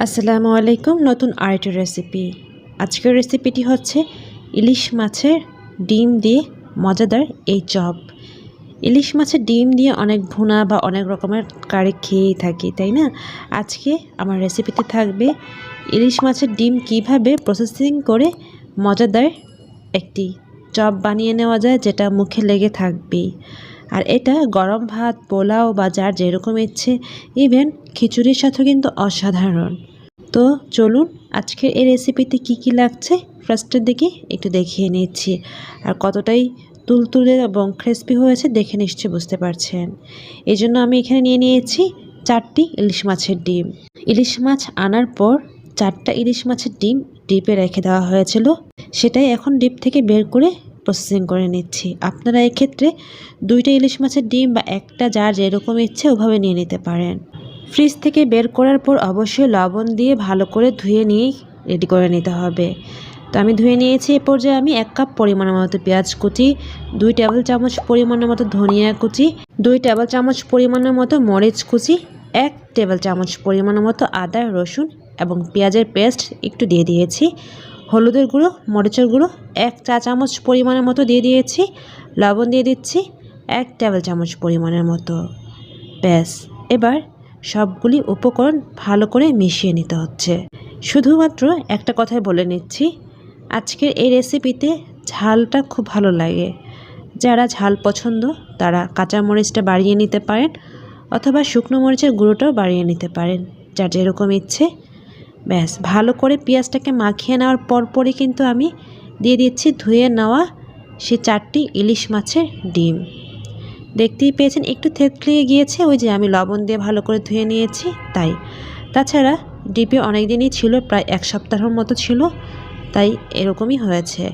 আসসালামুআলাইকুম। নতুন আরেকটি রেসিপি। আজকের রেসিপিটি হচ্ছে ইলিশ মাছের ডিম দিয়ে মজাদার এই চপ। ইলিশ মাছের ডিম দিয়ে অনেক ভুনা বা অনেক রকমের কারি খেয়েই থাকি, তাই না? আজকে আমার রেসিপিতে থাকবে ইলিশ মাছের ডিম কিভাবে প্রসেসিং করে মজাদার একটি চপ বানিয়ে নেওয়া যায়, যেটা মুখে লেগে থাকবেই। আর এটা গরম ভাত, পোলাও বা যার যেরকম ইচ্ছে, ইভেন খিচুড়ির সাথেও কিন্তু অসাধারণ। তো চলুন আজকের এই রেসিপিতে কি লাগছে ফার্স্টের দিকে একটু দেখিয়ে নিচ্ছি। আর কতটাই তুলতুলে এবং ক্রিস্পি হয়েছে দেখে নিশ্চয়ই বুঝতে পারছেন। এই জন্য আমি এখানে নিয়ে নিয়েছি 4টি ইলিশ মাছের ডিম। ইলিশ মাছ আনার পর 4টা ইলিশ মাছের ডিম ডিপে রেখে দেওয়া হয়েছিল, সেটাই এখন ডিপ থেকে বের করে প্রসেসিং করে নিচ্ছি। আপনারা এক্ষেত্রে 2টা ইলিশ মাছের ডিম বা একটা যার যেরকম ইচ্ছে ওভাবে নিয়ে নিতে পারেন। ফ্রিজ থেকে বের করার পর অবশ্যই লবণ দিয়ে ভালো করে ধুয়ে নিয়েই রেডি করে নিতে হবে। তো আমি ধুয়ে নিয়েছি। এ পর্যায়ে আমি 1 কাপ পরিমাণের মতো পেঁয়াজ কুচি, 2 টেবিল চামচ পরিমাণের মতো ধনিয়া কুচি, 2 টেবিল চামচ পরিমাণের মতো মরিচ কুচি, 1 টেবিল চামচ পরিমাণের মতো আদা, রসুন এবং পেঁয়াজের পেস্ট একটু দিয়ে দিয়েছি। হলুদের গুঁড়ো, মরিচের গুঁড়ো 1 চা চামচ পরিমাণের মতো দিয়ে দিয়েছি। লবণ দিয়ে দিচ্ছি 1 টেবিল চামচ পরিমাণের মতো। ব্যাস, এবার সবগুলি উপকরণ ভালো করে মিশিয়ে নিতে হচ্ছে। শুধুমাত্র একটা কথাই বলে নিচ্ছি, আজকের এই রেসিপিতে ঝালটা খুব ভালো লাগে। যারা ঝাল পছন্দ তারা কাঁচা মরিচটা বাড়িয়ে নিতে পারেন, অথবা শুকনো মরিচের গুঁড়োটাও বাড়িয়ে নিতে পারেন, যার যেরকম ইচ্ছে। ব্যাস, ভালো করে পেঁয়াজটাকে মাখিয়ে নেওয়ার পরপরই কিন্তু আমি দিয়ে দিচ্ছি ধুয়ে নেওয়া সেই 4টি ইলিশ মাছের ডিম। দেখতেই পেয়েছেন একটু থেতলিয়ে গিয়েছে, ওই যে আমি লবণ দিয়ে ভালো করে ধুয়ে নিয়েছি তাই। তাছাড়া ডিপে অনেক দিনই ছিল, প্রায় 1 সপ্তাহের মতো ছিল, তাই এরকমই হয়েছে।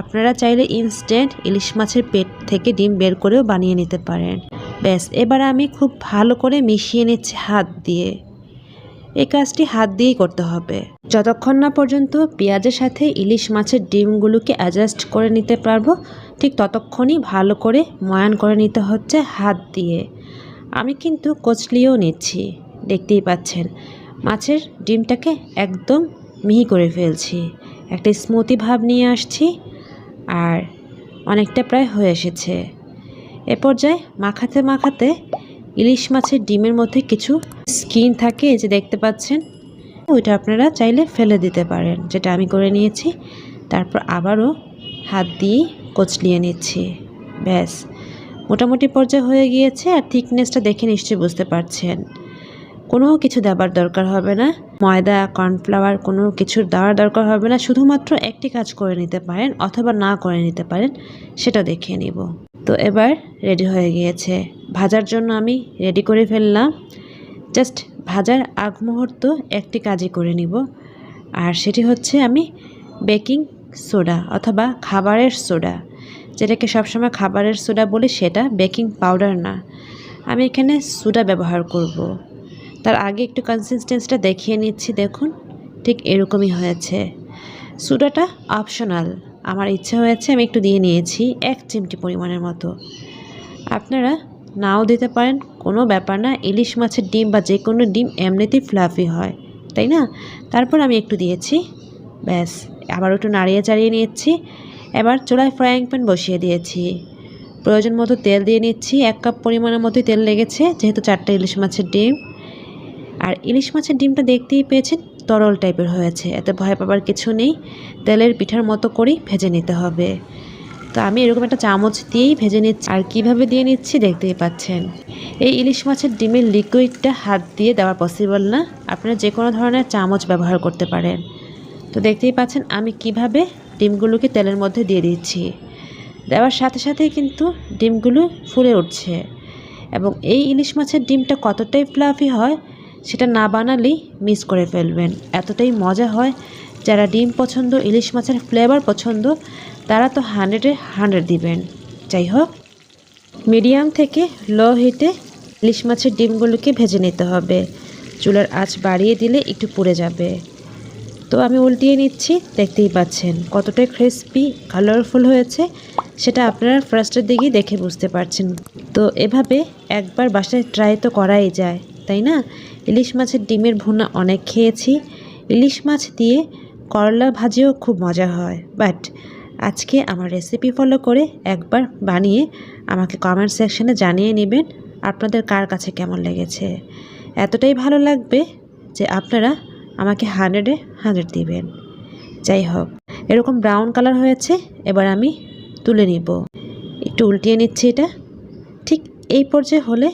আপনারা চাইলে ইনস্ট্যান্ট ইলিশ মাছের পেট থেকে ডিম বের করেও বানিয়ে নিতে পারেন। ব্যাস, এবার আমি খুব ভালো করে মিশিয়ে নিচ্ছি হাত দিয়ে। এই কাজটি হাত দিয়েই করতে হবে, যতক্ষণ না পর্যন্ত পেঁয়াজের সাথে ইলিশ মাছের ডিমগুলোকে অ্যাডজাস্ট করে নিতে পারবো, ঠিক ততক্ষণই ভালো করে ময়ান করে নিতে হচ্ছে হাত দিয়ে। আমি কিন্তু কচলিয়েও নিচ্ছি, দেখতেই পাচ্ছেন। মাছের ডিমটাকে একদম মিহি করে ফেলছি, একটা স্মুথি ভাব নিয়ে আসছি, আর অনেকটা প্রায় হয়ে এসেছে। এ পর্যায়ে মাখাতে মাখাতে ইলিশ মাছের ডিমের মধ্যে কিছু স্কিন থাকে, এই যে দেখতে পাচ্ছেন, ওইটা আপনারা চাইলে ফেলে দিতে পারেন, যেটা আমি করে নিয়েছি। তারপর আবারও হাত দিয়ে কচলিয়ে নিচ্ছি। ব্যাস, মোটামুটি পর্যায়ে হয়ে গিয়েছে। আর থিকনেসটা দেখে নিশ্চয়ই বুঝতে পারছেন। কোনো কিছু দেবার দরকার হবে না, ময়দা, কর্নফ্লাওয়ার কোনো কিছু দেওয়ার দরকার হবে না। শুধুমাত্র একটি কাজ করে নিতে পারেন অথবা না করে নিতে পারেন, সেটা দেখিয়ে নিব। তো এবার রেডি হয়ে গিয়েছে। ভাজার জন্য আমি রেডি করে ফেললাম। জাস্ট ভাজার আগ মুহূর্ত একটি কাজই করে নিব, আর সেটি হচ্ছে আমি বেকিং সোডা অথবা খাবারের সোডা, যেটাকে সবসময় খাবারের সোডা বলি, সেটা বেকিং পাউডার না। আমি এখানে সোডা ব্যবহার করব। তার আগে একটু কনসিস্টেন্সিটা দেখিয়ে নিচ্ছি। দেখুন, ঠিক এরকমই হয়েছে। সোডাটা অপশনাল, আমার ইচ্ছা হয়েছে আমি একটু দিয়ে নিয়েছি, 1 চিমটি পরিমাণের মতো। আপনারা নাও দিতে পারেন, কোনো ব্যাপার না। ইলিশ মাছের ডিম বা যে কোনো ডিম এমনিতেই ফ্লাফি হয়, তাই না? তারপর আমি একটু দিয়েছি। ব্যাস, আবার একটু নাড়িয়ে চাড়িয়ে নিচ্ছি। এবার চুলায় ফ্রাইং প্যান বসিয়ে দিয়েছি। প্রয়োজন মতো তেল দিয়ে নিচ্ছি। 1 কাপ পরিমাণের মতোই তেল লেগেছে, যেহেতু 4টা ইলিশ মাছের ডিম। আর ইলিশ মাছের ডিমটা দেখতেই পেয়েছেন তরল টাইপের হয়েছে, এতে ভয় পাবার কিছু নেই। তেলের পিঠার মতো করেই ভেজে নিতে হবে। তো আমি এরকম একটা চামচ দিয়েই ভেজে নিচ্ছি। আর কিভাবে দিয়ে নিচ্ছি দেখতেই পাচ্ছেন। এই ইলিশ মাছের ডিমের লিকুইডটা হাত দিয়ে দেওয়া পসিবল না, আপনারা যে কোনো ধরনের চামচ ব্যবহার করতে পারেন। তো দেখতেই পাচ্ছেন আমি কিভাবে ডিমগুলোকে তেলের মধ্যে দিয়ে দিচ্ছি। দেওয়ার সাথে সাথেই কিন্তু ডিমগুলো ফুলে উঠছে। এবং এই ইলিশ মাছের ডিমটা কতটাই ফ্লাফি হয় সেটা না বানালেই মিস করে ফেলবেন, এতটাই মজা হয়। যারা ডিম পছন্দ, ইলিশ মাছের ফ্লেভার পছন্দ, তারা তো 100-এ 100 দিবেন। যাই হোক, মিডিয়াম থেকে লো হিটে ইলিশ মাছের ডিমগুলোকে ভেজে নিতে হবে। চুলার আঁচ বাড়িয়ে দিলে একটু পুড়ে যাবে। তো আমি উল্টিয়ে নিচ্ছি, দেখতেই পাচ্ছেন কতটা ক্রিস্পি কালারফুল হয়েছে, সেটা আপনারা ফার্স্টের দিকেই দেখে বুঝতে পারছেন। তো এভাবে একবার বাসায় ট্রাই তো করাই যায়, তাই না? ইলিশ মাছের ডিমের ভুনা অনেক খেয়েছি, ইলিশ মাছ দিয়ে করলা ভাজিও খুব মজা হয়। বাট আজকে আমার রেসিপি ফলো করে একবার বানিয়ে আমাকে কমেন্ট সেকশনে জানিয়ে নেবেন আপনাদের কার কাছে কেমন লেগেছে। এতটাই ভালো লাগবে যে আপনারা আমাকে 100-এ 100 দিবেন। যাই হোক, এরকম ব্রাউন কালার হয়েছে, এবার আমি তুলে নিব। একটু উল্টিয়ে নিচ্ছি, এটা ঠিক এই পর্যায়ে হলে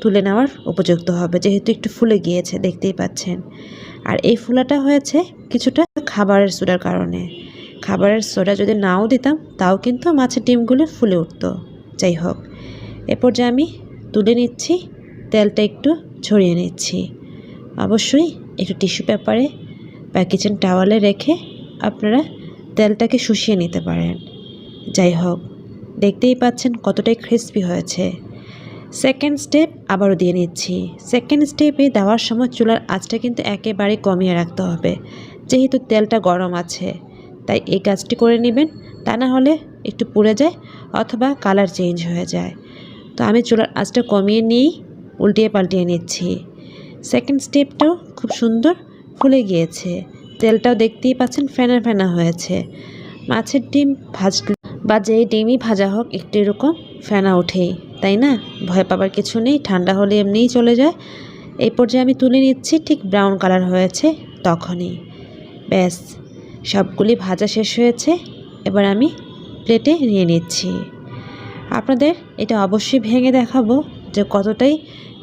তুলে নেওয়ার উপযুক্ত হবে, যেহেতু একটু ফুলে গিয়েছে দেখতেই পাচ্ছেন। আর এই ফুলাটা হয়েছে কিছুটা খাবারের সোডার কারণে। খাবারের সোডা যদি নাও দিতাম তাও কিন্তু মাছের ডিমগুলো ফুলে উঠতো। যাই হোক, এ পর্যায়ে আমি তুলে নিচ্ছি, তেলটা একটু ছড়িয়ে নিচ্ছি। অবশ্যই একটু টিস্যু পেপারে বা কিচেন টাওয়ালে রেখে আপনারা তেলটাকে শুষিয়ে নিতে পারেন। যাই হোক, দেখতেই পাচ্ছেন কতটাই ক্রিস্পি হয়েছে। সেকেন্ড স্টেপ আবারও দিয়ে নিচ্ছি। সেকেন্ড স্টেপে দেওয়ার সময় চুলার আঁচটা কিন্তু একেবারে কমিয়ে রাখতে হবে, যেহেতু তেলটা গরম আছে। তাই এই কাজটি করে নেবেন, তা না হলে একটু পুড়ে যায় অথবা কালার চেঞ্জ হয়ে যায়। তো আমি চুলার আঁচটা কমিয়ে নিয়েই উল্টিয়ে পাল্টিয়ে নিচ্ছি। সেকেন্ড স্টেপটাও খুব সুন্দর ফুলে গিয়েছে, তেলটাও দেখতেই পাচ্ছেন ফেনা ফেনা হয়েছে। মাছের ডিম ভাজলে বা যেই ডিমই ভাজা হোক একটু এরকম ফেনা ওঠেই, তাই না? ভয় পাবার কিছু নেই, ঠান্ডা হলে এমনিই চলে যায়। এই পর্যায়ে আমি তুলে নিচ্ছি, ঠিক ব্রাউন কালার হয়েছে তখনই। ব্যাস, সবগুলি ভাজা শেষ হয়েছে, এবার আমি প্লেটে নিয়ে নিচ্ছি। আপনাদের এটা অবশ্যই ভেঙে দেখাবো যে কতটাই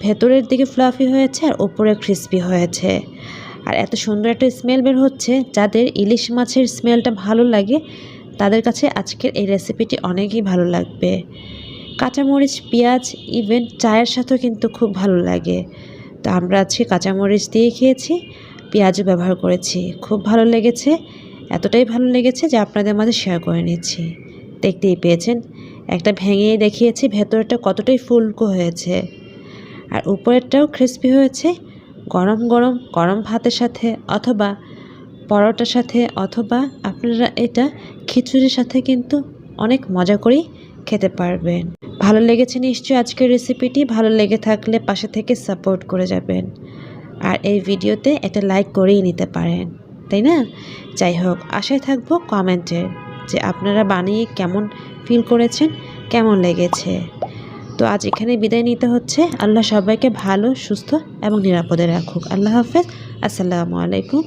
ভেতরের দিকে ফ্লাফি হয়েছে আর উপরে ক্রিস্পি হয়েছে। আর এত সুন্দর একটা স্মেল বের হচ্ছে, যাদের ইলিশ মাছের স্মেলটা ভালো লাগে তাদের কাছে আজকের এই রেসিপিটি অনেকই ভালো লাগবে। কাঁচামরিচ, পেঁয়াজ, ইভেন চায়ের সাথেও কিন্তু খুব ভালো লাগে। তো আমরা আজকে কাঁচামরিচ দিয়ে খেয়েছি, পেঁয়াজও ব্যবহার করেছি, খুব ভালো লেগেছে। এতটাই ভালো লেগেছে যে আপনাদের মাঝে শেয়ার করে নিচ্ছি। দেখতেই পেয়েছেন, একটা ভেঙেই দেখিয়েছি ভেতরটা কতটাই ফুলকো হয়েছে আর উপরেরটাও ক্রিস্পি হয়েছে। গরম গরম গরম ভাতের সাথে অথবা পরোটার সাথে অথবা আপনারা এটা খিচুড়ির সাথে কিন্তু অনেক মজা করেই খেতে পারবেন। ভালো লেগেছে নিশ্চয়ই আজকের রেসিপিটি? ভালো লেগে থাকলে পাশে থেকে সাপোর্ট করে যাবেন আর এই ভিডিওতে একটা লাইক করেই নিতে পারেন, তাই না? যাই হোক, আশায় থাকবো কমেন্টের যে আপনারা বানিয়ে কেমন ফিল করেছেন, কেমন লেগেছে। তো আজ এখানে বিদায় নিতে হচ্ছে। আল্লাহ সবাইকে ভালো, সুস্থ এবং নিরাপদে রাখুক। আল্লাহ হাফেজ। আসসালামু আলাইকুম।